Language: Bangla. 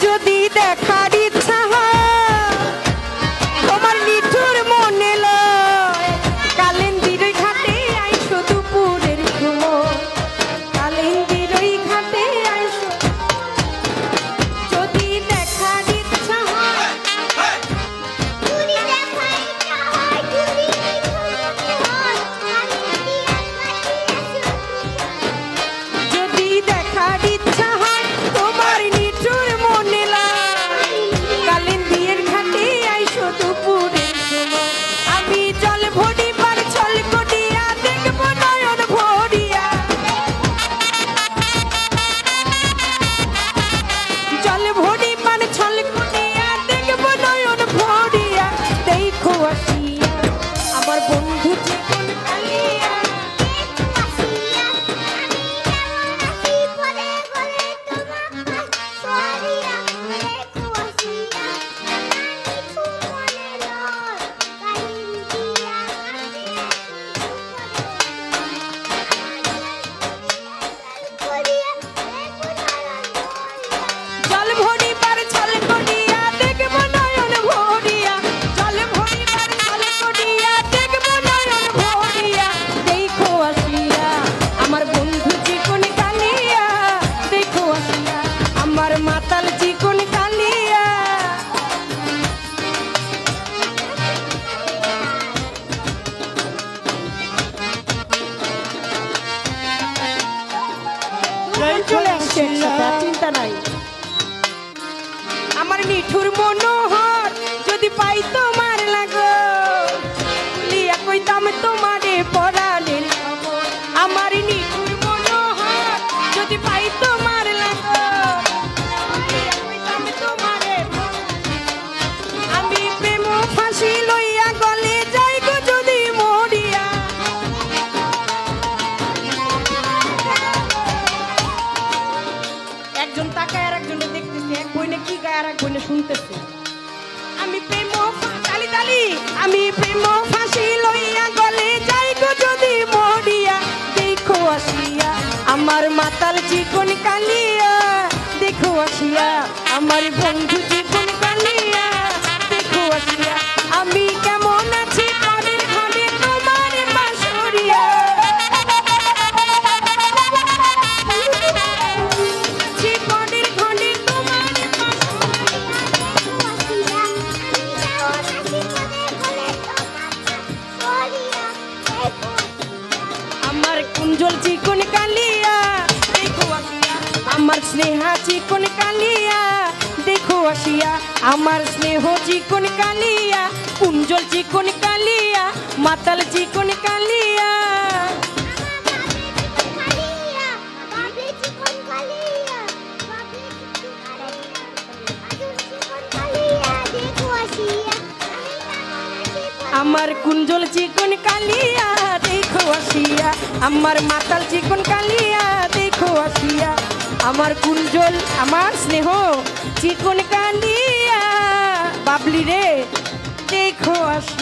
যদি দেখার ইচ্ছা হয় তোমার নিঠুর মনে লয় কালিন্দির ওই ঘাটে আইসো দুপুরের সময় কালিন্দির ওই ঘাটে আইসো যদি দেখার ইচ্ছা হয় যদি দেখার ইচ্ছা হয় তোমার নিঠুর মনে লয় কালিন্দির ঘাটে আইসো দুপুরের সময় আমি জল ভরি পার ছল করিয়া দেখব নয়ন ভরিয়া জল ভরি পার ছল করিয়া দেখব নয়ন ভরিয়া দেখো আসিয়া আমার বন্ধু জীবন কালিয়া জল ভরি পার ছল করিয়া দেখব নয়ন ভরিয়া জল ভরি পার ছল করিয়া দেখব নয়ন ভরিয়া দেখো আসিয়া আমার বন্ধু চিকন কালিয়া দেখো আসিয়া আমার মাতাল চিকন কালিয়া চলে আসছে চিন্তা নাই আমার নিঠুর মনোহর যদি পাই তোমার লাগো লিয়া কইতাম তোমারে পরাণের খবর আমার নিঠুর মনোহর যদি পাই তোমার লাগো লিয়া কইতাম তোমারে আমি প্রেম ফাঁসি লইয়া গলে যাই গো যদি মরিয়া একজন তাকায় আর একজনে দেখতেছে এক বইনে কি গায় আর এক বইনে শুনতেছে আমি প্রেম তালি তালি আমি প্রেম ফাঁসি লইয়া গলে যাই গো যদি মরিয়া দেখো আসিয়া আমার মাতাল চিকন কালিয়া দেখো আসিয়া আমার বন্ধু চিকন কালিয়া দেখো আসিয়া আমি কেমন আছি পরের ঘরে তোমার বাঁশরিয়া জীবনের ঘনে তোমার আমার কুঞ্জল চিকন কালিয়া দেখো আসিয়া আমার স্নেহা চিকন কালিয়া দেখো আসিয়া আমার স্নেহ চিকন কালিয়া কুঞ্জল চিকন কালিয়া মাতাল চিকন কালিয়া আমার কুঞ্জল চিকন কালিয়া দেখো আসিয়া আমার মাতাল চিকন কালিয়া দেখো আসিয়া আমার কুঞ্জল আমার স্নেহ চিকন কালিয়া বাবলি রে দেখো আসিয়া।